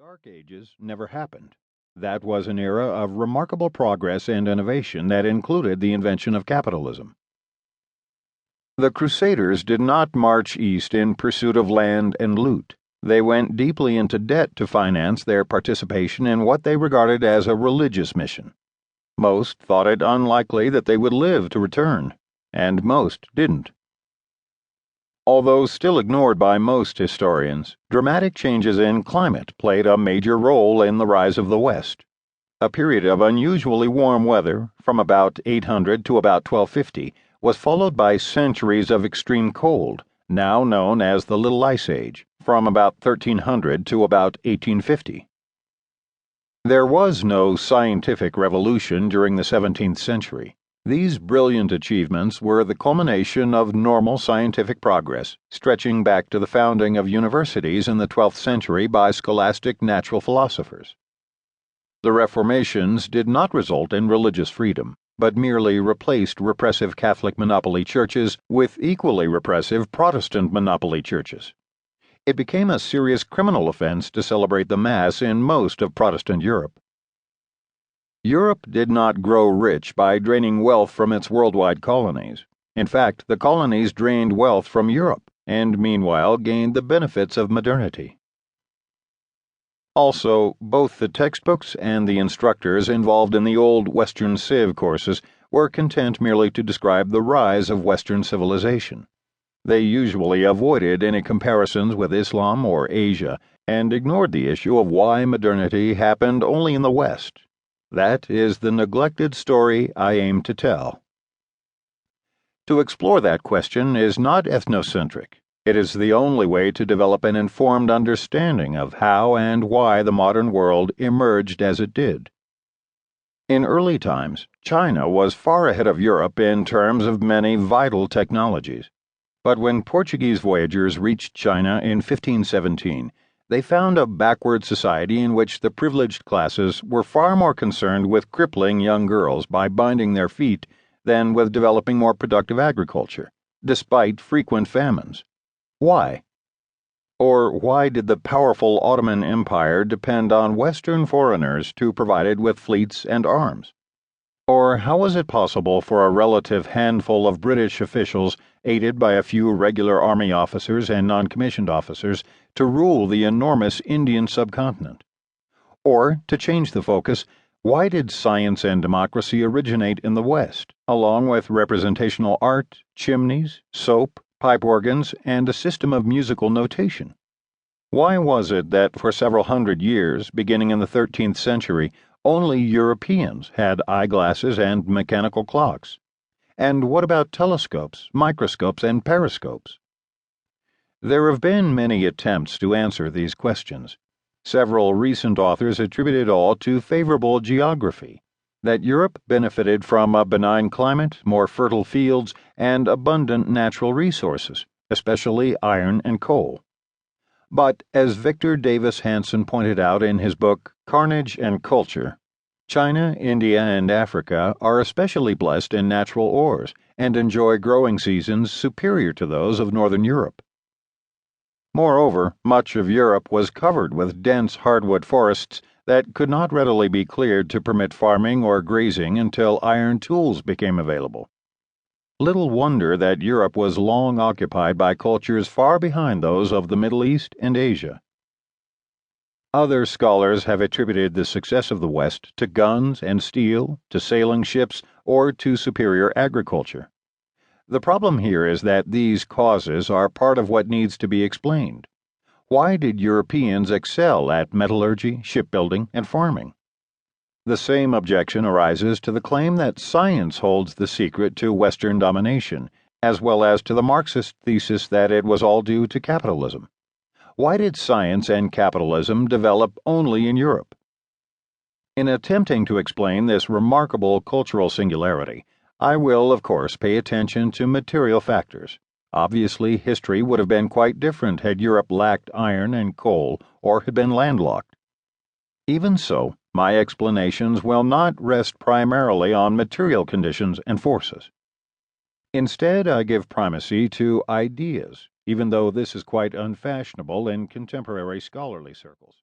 Dark Ages never happened. That was an era of remarkable progress and innovation that included the invention of capitalism. The Crusaders did not march east in pursuit of land and loot. They went deeply into debt to finance their participation in what they regarded as a religious mission. Most thought it unlikely that they would live to return, and most didn't. Although still ignored by most historians, dramatic changes in climate played a major role in the rise of the West. A period of unusually warm weather, from about 800 to about 1250, was followed by centuries of extreme cold, now known as the Little Ice Age, from about 1300 to about 1850. There was no scientific revolution during the 17th century. These brilliant achievements were the culmination of normal scientific progress, stretching back to the founding of universities in the 12th century by scholastic natural philosophers. The reformations did not result in religious freedom, but merely replaced repressive Catholic monopoly churches with equally repressive Protestant monopoly churches. It became a serious criminal offense to celebrate the Mass in most of Protestant Europe. Europe did not grow rich by draining wealth from its worldwide colonies. In fact, the colonies drained wealth from Europe, and meanwhile gained the benefits of modernity. Also, both the textbooks and the instructors involved in the old Western Civ courses were content merely to describe the rise of Western civilization. They usually avoided any comparisons with Islam or Asia, and ignored the issue of why modernity happened only in the West. That is the neglected story I aim to tell. To explore that question is not ethnocentric. It is the only way to develop an informed understanding of how and why the modern world emerged as it did. In early times, China was far ahead of Europe in terms of many vital technologies. But when Portuguese voyagers reached China in 1517, they found a backward society in which the privileged classes were far more concerned with crippling young girls by binding their feet than with developing more productive agriculture, despite frequent famines. Why? Or why did the powerful Ottoman Empire depend on Western foreigners to provide it with fleets and arms? Or how was it possible for a relative handful of British officials, aided by a few regular army officers and non-commissioned officers, to rule the enormous Indian subcontinent? Or, to change the focus, why did science and democracy originate in the West, along with representational art, chimneys, soap, pipe organs, and a system of musical notation? Why was it that for several hundred years, beginning in the 13th century, only Europeans had eyeglasses and mechanical clocks? And what about telescopes, microscopes, and periscopes? There have been many attempts to answer these questions. Several recent authors attribute it all to favorable geography, that Europe benefited from a benign climate, more fertile fields, and abundant natural resources, especially iron and coal. But, as Victor Davis Hanson pointed out in his book Carnage and Culture, China, India, and Africa are especially blessed in natural ores and enjoy growing seasons superior to those of Northern Europe. Moreover, much of Europe was covered with dense hardwood forests that could not readily be cleared to permit farming or grazing until iron tools became available. Little wonder that Europe was long occupied by cultures far behind those of the Middle East and Asia. Other scholars have attributed the success of the West to guns and steel, to sailing ships, or to superior agriculture. The problem here is that these causes are part of what needs to be explained. Why did Europeans excel at metallurgy, shipbuilding, and farming? The same objection arises to the claim that science holds the secret to Western domination, as well as to the Marxist thesis that it was all due to capitalism. Why did science and capitalism develop only in Europe? In attempting to explain this remarkable cultural singularity, I will, of course, pay attention to material factors. Obviously, history would have been quite different had Europe lacked iron and coal or had been landlocked. Even so, my explanations will not rest primarily on material conditions and forces. Instead, I give primacy to ideas, even though this is quite unfashionable in contemporary scholarly circles.